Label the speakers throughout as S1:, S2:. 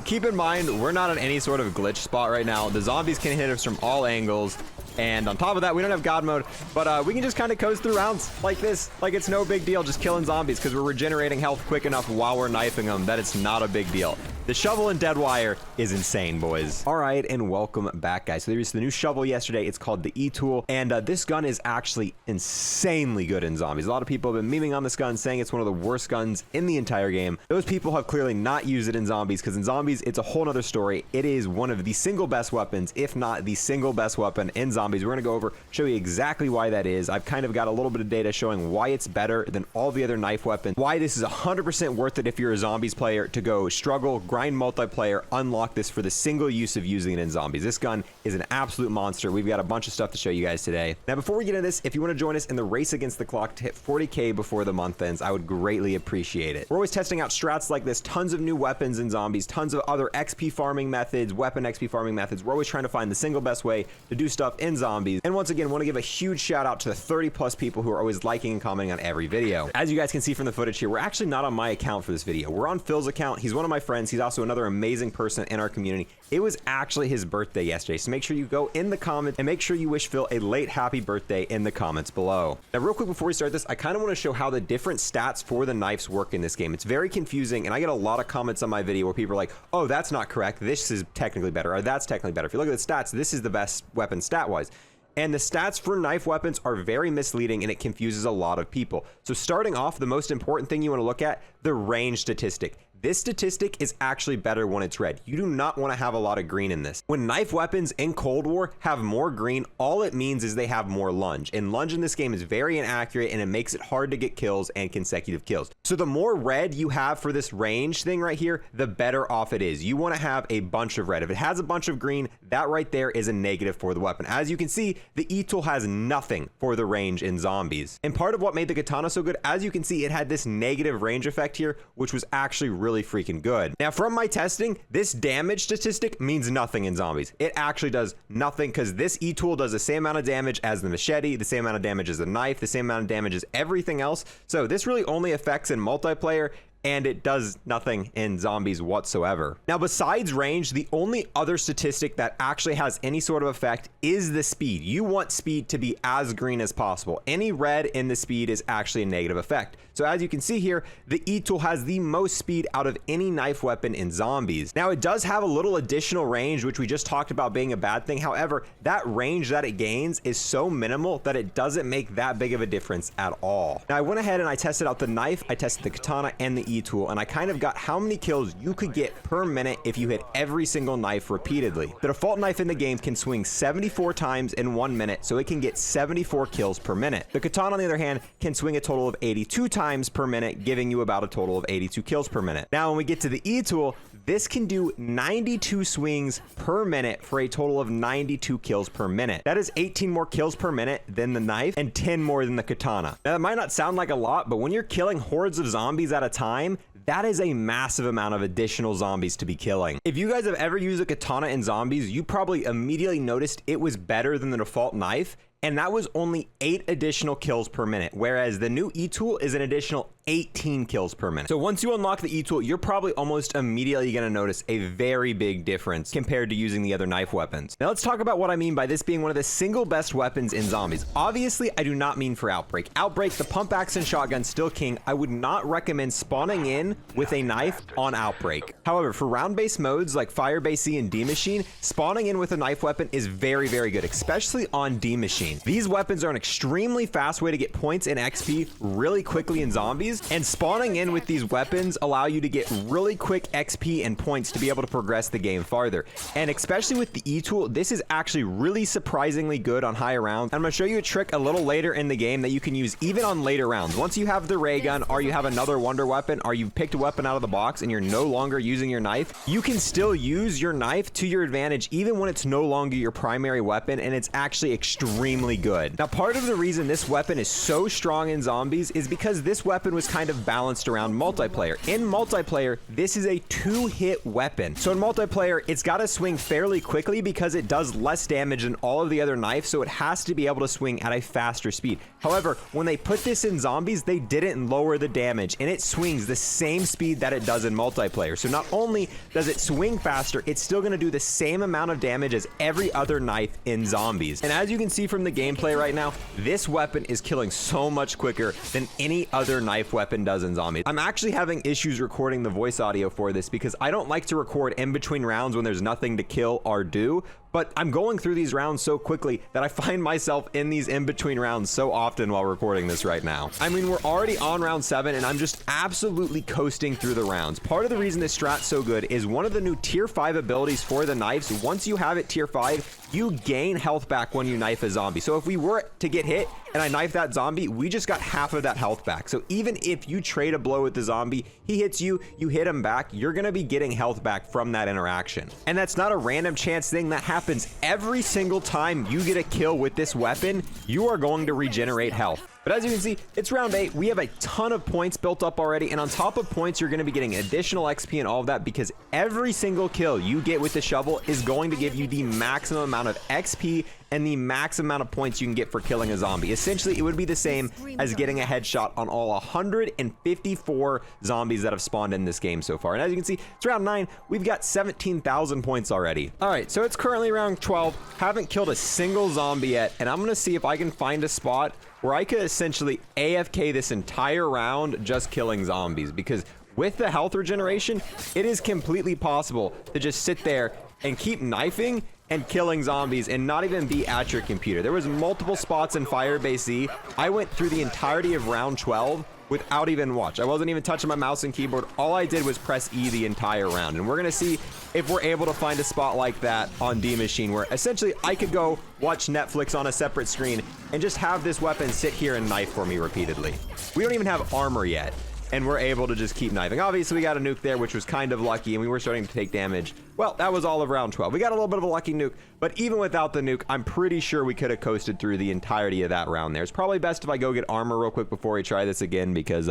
S1: keep in mind, we're not in any sort of glitch spot right now. The zombies can hit us from all angles. And on top of that, we don't have God mode, but we can just kind of coast through rounds like this. Like, it's no big deal just killing zombies because we're regenerating health quick enough while we're knifing them that it's not a big deal. The shovel in Dead Wire is insane, boys. All right, and welcome back, guys. So there's the new shovel yesterday. It's called the Etool, and this gun is actually insanely good in zombies. A lot of people have been memeing on this gun, saying it's one of the worst guns in the entire game. Those people have clearly not used it in zombies, because in zombies, it's a whole nother story. It is one of the single best weapons, if not the single best weapon in zombies. We're gonna go over, show you exactly why that is. I've kind of got a little bit of data showing why it's better than all the other knife weapons, why this is 100% worth it if you're a zombies player to go struggle, grind multiplayer, unlock this for the single use of using it in zombies. This gun is an absolute monster. We've got a bunch of stuff to show you guys today. Now, before we get into this, if you want to join us in the race against the clock to hit 40K before the month ends, I would greatly appreciate it. We're always testing out strats like this, tons of new weapons in zombies, tons of other XP farming methods, weapon XP farming methods. We're always trying to find the single best way to do stuff in zombies. And once again, want to give a huge shout out to the 30+ people who are always liking and commenting on every video. As you guys can see from the footage here, we're actually not on my account for this video. We're on Phil's account. He's one of my friends. He's also another amazing person in our community. It was actually his birthday yesterday, so make sure you go in the comments and make sure you wish Phil a late happy birthday in the comments below. Now, real quick before we start this, I kind of want to show how the different stats for the knives work in this game. It's very confusing, and I get a lot of comments on my video where people are like, oh, that's not correct, this is technically better, or that's technically better. If you look at the stats, this is the best weapon stat-wise. And the stats for knife weapons are very misleading, and it confuses a lot of people. So starting off, the most important thing you want to look at, the range statistic. This statistic is actually better when it's red. You do not want to have a lot of green in this. When knife weapons in Cold War have more green, all it means is they have more lunge. And lunge in this game is very inaccurate, and it makes it hard to get kills and consecutive kills. So the more red you have for this range thing right here, the better off it is. You want to have a bunch of red. If it has a bunch of green, that right there is a negative for the weapon. As you can see, the Etool has nothing for the range in zombies. And part of what made the katana so good, as you can see, it had this negative range effect here, which was actually really freaking good. Now, from my testing, this damage statistic means nothing in zombies. It actually does nothing, because this Etool does the same amount of damage as the machete, the same amount of damage as the knife, the same amount of damage as everything else. So this really only affects in multiplayer, and it does nothing in zombies whatsoever. Now, besides range, the only other statistic that actually has any sort of effect is the speed. You want speed to be as green as possible. Any red in the speed is actually a negative effect. So as you can see here, the Etool has the most speed out of any knife weapon in zombies. Now, it does have a little additional range, which we just talked about being a bad thing. However, that range that it gains is so minimal that it doesn't make that big of a difference at all. Now, I went ahead and I tested out the knife, I tested the katana and the Etool, and I kind of got how many kills you could get per minute if you hit every single knife repeatedly. The default knife in the game can swing 74 times in 1 minute, so it can get 74 kills per minute. The katana, on the other hand, can swing a total of 82 times per minute, giving you about a total of 82 kills per minute. Now, when we get to the Etool, this can do 92 swings per minute for a total of 92 kills per minute. That is 18 more kills per minute than the knife and 10 more than the katana. Now, that might not sound like a lot, but when you're killing hordes of zombies at a time, that is a massive amount of additional zombies to be killing. If you guys have ever used a katana in zombies, you probably immediately noticed it was better than the default knife, and that was only 8 additional kills per minute, whereas the new Etool is an additional 18 kills per minute. So once you unlock the Etool, you're probably almost immediately going to notice a very big difference compared to using the other knife weapons. Now let's talk about what I mean by this being one of the single best weapons in zombies. Obviously, I do not mean for Outbreak. Outbreak, the pump action shotgun, still king. I would not recommend spawning in with a knife on Outbreak. However, for round-based modes like FIREBASE-Z and D-Machine, spawning in with a knife weapon is very, very good, especially on D-Machine. These weapons are an extremely fast way to get points and XP really quickly in zombies, and spawning in with these weapons allow you to get really quick XP and points to be able to progress the game farther. And especially with the Etool, this is actually really surprisingly good on higher rounds. I'm going to show you a trick a little later in the game that you can use even on later rounds. Once you have the ray gun, or you have another wonder weapon, or you've picked a weapon out of the box and you're no longer using your knife, you can still use your knife to your advantage even when it's no longer your primary weapon, and it's actually extremely extremely good. Now, part of the reason this weapon is so strong in zombies is because this weapon was kind of balanced around multiplayer. In multiplayer, this is a 2-hit weapon. So in multiplayer, it's got to swing fairly quickly because it does less damage than all of the other knives, so it has to be able to swing at a faster speed. However, when they put this in zombies, they didn't lower the damage, and it swings the same speed that it does in multiplayer. So not only does it swing faster, it's still going to do the same amount of damage as every other knife in zombies. And as you can see from the gameplay right now, this weapon is killing so much quicker than any other knife weapon does in zombies. I'm actually having issues recording the voice audio for this because I don't like to record in between rounds when there's nothing to kill or do. But I'm going through these rounds so quickly that I find myself in these in-between rounds so often while recording this right now. I mean, we're already on round 7 and I'm just absolutely coasting through the rounds. Part of the reason this strat's so good is one of the new tier 5 abilities for the knives. Once you have it tier 5, you gain health back when you knife a zombie. So if we were to get hit and I knife that zombie, we just got half of that health back. So even if you trade a blow with the zombie, he hits you, you hit him back, you're gonna be getting health back from that interaction. And that's not a random chance thing. That happens every single time you get a kill with this weapon. You are going to regenerate health. But as you can see, it's round 8. We have a ton of points built up already. And on top of points, you're going to be getting additional XP and all of that because every single kill you get with the shovel is going to give you the maximum amount of XP and the max amount of points you can get for killing a zombie. Essentially, it would be the same as getting a headshot on all 154 zombies that have spawned in this game so far. And as you can see, it's round 9. We've got 17,000 points already. All right, so it's currently round 12. Haven't killed a single zombie yet. And I'm going to see if I can find a spot where I could essentially AFK this entire round just killing zombies, because with the health regeneration, it is completely possible to just sit there and keep knifing and killing zombies and not even be at your computer. There was multiple spots in FIREBASE-Z. I went through the entirety of round 12 without even watch. I wasn't even touching my mouse and keyboard. All I did was press E the entire round. And we're gonna see if we're able to find a spot like that on D Machine, where essentially I could go watch Netflix on a separate screen and just have this weapon sit here and knife for me repeatedly. We don't even have armor yet, and we're able to just keep knifing. Obviously, we got a nuke there, which was kind of lucky, and we were starting to take damage. Well, that was all of round 12. We got a little bit of a lucky nuke, but even without the nuke, I'm pretty sure we could have coasted through the entirety of that round there. It's probably best if I go get armor real quick before we try this again, because,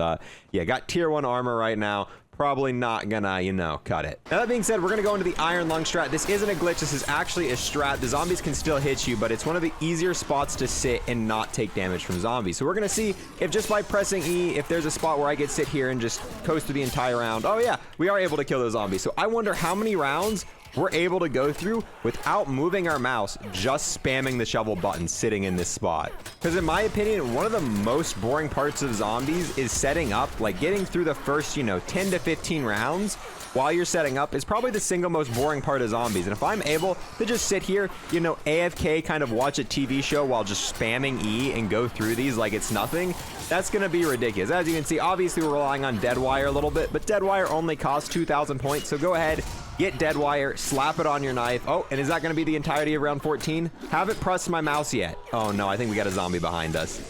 S1: yeah, got tier 1 armor right now. Probably not gonna, you know, cut it. Now, that being said, we're gonna go into the Iron Lung strat. This isn't a glitch, this is actually a strat. The zombies can still hit you, but it's one of the easier spots to sit and not take damage from zombies. So we're gonna see if just by pressing E, if there's a spot where I could sit here and just coast through the entire round. Oh yeah, we are able to kill those zombies. So I wonder how many rounds we're able to go through without moving our mouse, just spamming the shovel button sitting in this spot. Because in my opinion, one of the most boring parts of zombies is setting up. Like, getting through the first, you know, 10 to 15 rounds while you're setting up is probably the single most boring part of zombies. And if I'm able to just sit here, you know, AFK, kind of watch a TV show while just spamming E and go through these like it's nothing, that's gonna be ridiculous. As you can see, obviously we're relying on dead wire a little bit, but dead wire only costs 2,000 points. So go ahead, get dead wire, slap it on your knife. Oh, and is that gonna be the entirety of round 14? Haven't pressed my mouse yet. Oh no, I think we got a zombie behind us.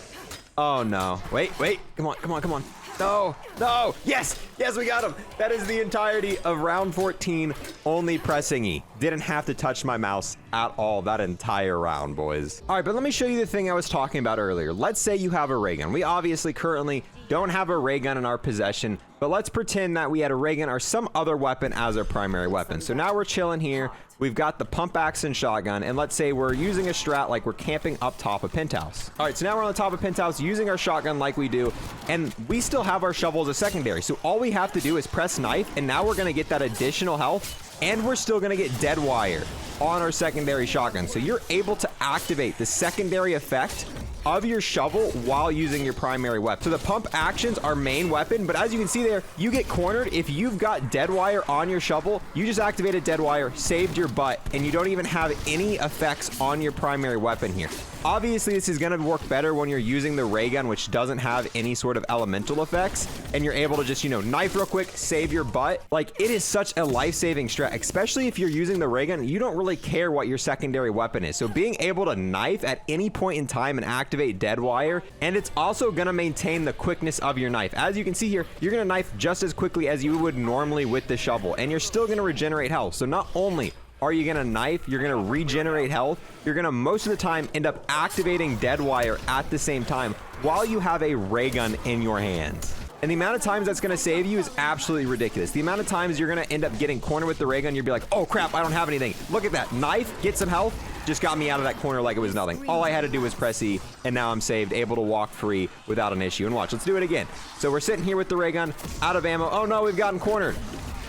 S1: Oh no, wait, come on, come on, come on. No, no, yes, we got him. That is the entirety of round 14, only pressing E. Didn't have to touch my mouse at all that entire round, boys. All right, but let me show you the thing I was talking about earlier. Let's say you have a ray gun. We obviously currently don't have a ray gun in our possession, but let's pretend that we had a ray gun or some other weapon as our primary weapon. So now we're chilling here. We've got the pump action shotgun, and let's say we're using a strat like we're camping up top of penthouse. All right, so now we're on the top of penthouse using our shotgun like we do, and we still have our shovel as a secondary. So all we have to do is press knife, and now we're gonna get that additional health, and we're still gonna get dead wire on our secondary shotgun. So you're able to activate the secondary effect of your shovel while using your primary weapon. So the pump action's our main weapon, but as you can see there, you get cornered. If you've got dead wire on your shovel, you just activated dead wire, saved your butt, and you don't even have any effects on your primary weapon here. Obviously, this is gonna work better when you're using the ray gun, which doesn't have any sort of elemental effects, and you're able to just, you know, knife real quick, save your butt. Like, it is such a life-saving strat, especially if you're using the ray gun. You don't really care what your secondary weapon is. So being able to knife at any point in time and activate dead wire, and it's also gonna maintain the quickness of your knife. As you can see here, you're gonna knife just as quickly as you would normally with the shovel, and you're still gonna regenerate health. So not only are you gonna knife, you're gonna regenerate health, you're gonna most of the time end up activating dead wire at the same time while you have a ray gun in your hands. And the amount of times that's going to save you is absolutely ridiculous. The amount of times you're going to end up getting cornered with the ray gun, you'll be like, oh crap, I don't have anything. Look at that. Knife, get some health, just got me out of that corner like it was nothing. All I had to do was press E, and now I'm saved, able to walk free without an issue. And watch, let's do it again. So we're sitting here with the ray gun, out of ammo. Oh no, we've gotten cornered.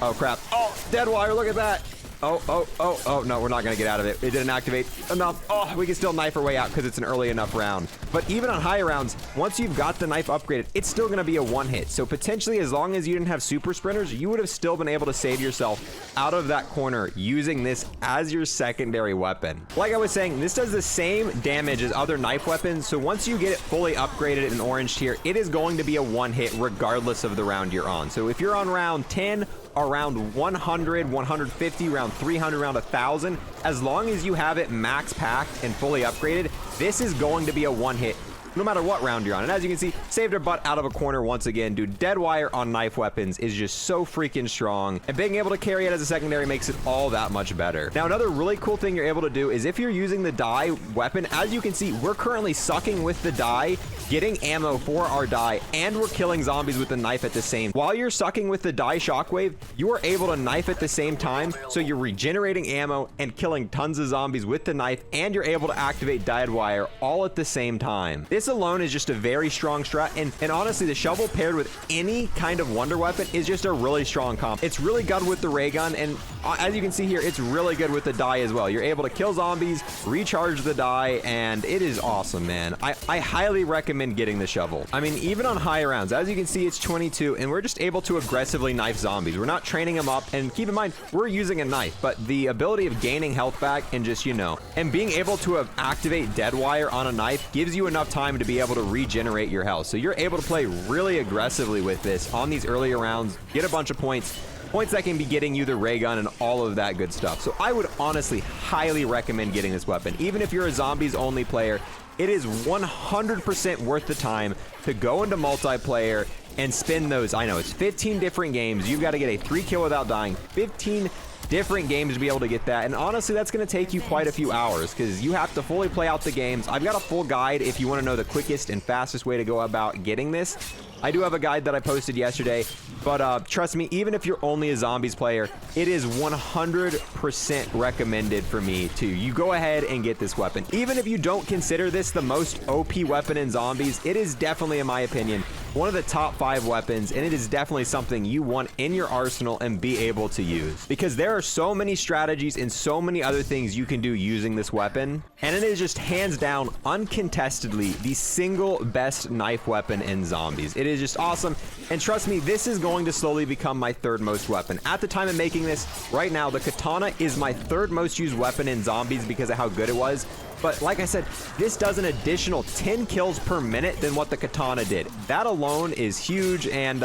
S1: Oh crap. Oh, dead wire, look at that. Oh, no, we're not going to get out of it. It didn't activate enough. Oh, we can still knife our way out because it's an early enough round. But even on higher rounds, once you've got the knife upgraded, it's still going to be a one hit. So potentially, as long as you didn't have super sprinters, you would have still been able to save yourself out of that corner using this as your secondary weapon. Like I was saying, this does the same damage as other knife weapons. So once you get it fully upgraded in orange tier, it is going to be a one hit regardless of the round you're on. So if you're on round 10, around 100, 150, round 300, round 1,000, as long as you have it max packed and fully upgraded, this is going to be a one hit no matter what round you're on. And as you can see, saved our butt out of a corner once again. Dude, dead wire on knife weapons is just so freaking strong, and being able to carry it as a secondary makes it all that much better. Now, another really cool thing you're able to do is if you're using the die weapon, as you can see, we're currently sucking with the die, getting ammo for our die, and we're killing zombies with the knife at the same. While you're sucking with the die shockwave, you are able to knife at the same time, so you're regenerating ammo and killing tons of zombies with the knife, and you're able to activate dead wire all at the same time. This alone is just a very strong strat, and honestly, the shovel paired with any kind of wonder weapon is just a really strong comp. It's really good with the ray gun, and as you can see here, it's really good with the die as well. You're able to kill zombies, recharge the die, and it is awesome, man. I highly recommend getting the shovel. I mean, even on high rounds, as you can see, it's 22, and we're just able to aggressively knife zombies. We're not training them up, and keep in mind, we're using a knife, but the ability of gaining health back and just, you know, and being able to activate dead wire on a knife gives you enough time to be able to regenerate your health. So you're able to play really aggressively with this on these earlier rounds, get a bunch of points that can be getting you the ray gun and all of that good stuff. So I would honestly highly recommend getting this weapon. Even if you're a zombies only player, it is 100% worth the time to go into multiplayer and spin those. I know it's 15 different games. You've got to get a 3 kill without dying, 15 different games to be able to get that, and honestly that's going to take you quite a few hours because you have to fully play out the games. I've got a full guide if you want to know the quickest and fastest way to go about getting this. I do have a guide that I posted yesterday, but trust me, even if you're only a zombies player, it is 100% recommended for me to you go ahead and get this weapon. Even if you don't consider this the most OP weapon in zombies, it is definitely, in my opinion, one of the top 5 weapons, and it is definitely something you want in your arsenal and be able to use, because there are so many strategies and so many other things you can do using this weapon, and it is just hands down, uncontestedly, the single best knife weapon in zombies. It is just awesome, and trust me, this is going to slowly become my 3rd most weapon. At the time of making this, right now, the katana is my 3rd most used weapon in zombies because of how good it was. But like I said, this does an additional 10 kills per minute than what the katana did. That alone is huge, and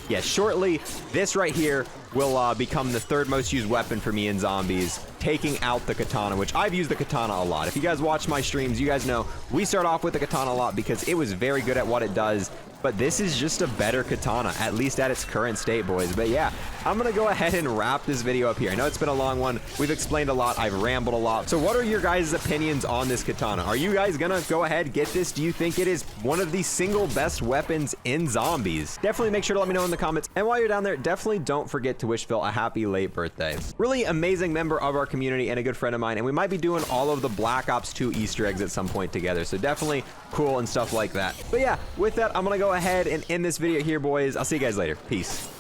S1: yeah, shortly, this right here will become the 3rd most used weapon for me in zombies, taking out the katana, which I've used the katana a lot. If you guys watch my streams, you guys know we start off with the katana a lot because it was very good at what it does. But this is just a better katana, at least at its current state, boys. But yeah, I'm gonna go ahead and wrap this video up here. I know it's been a long one. We've explained a lot. I've rambled a lot. So what are your guys' opinions on this katana? Are you guys gonna go ahead, get this? Do you think it is one of the single best weapons in zombies? Definitely make sure to let me know in the comments. And while you're down there, definitely don't forget to wish Phil a happy late birthday. Really amazing member of our community and a good friend of mine. And we might be doing all of the Black Ops 2 Easter eggs at some point together. So definitely cool and stuff like that. But yeah, with that, I'm gonna go ahead and end this video here, boys. I'll see you guys later. Peace.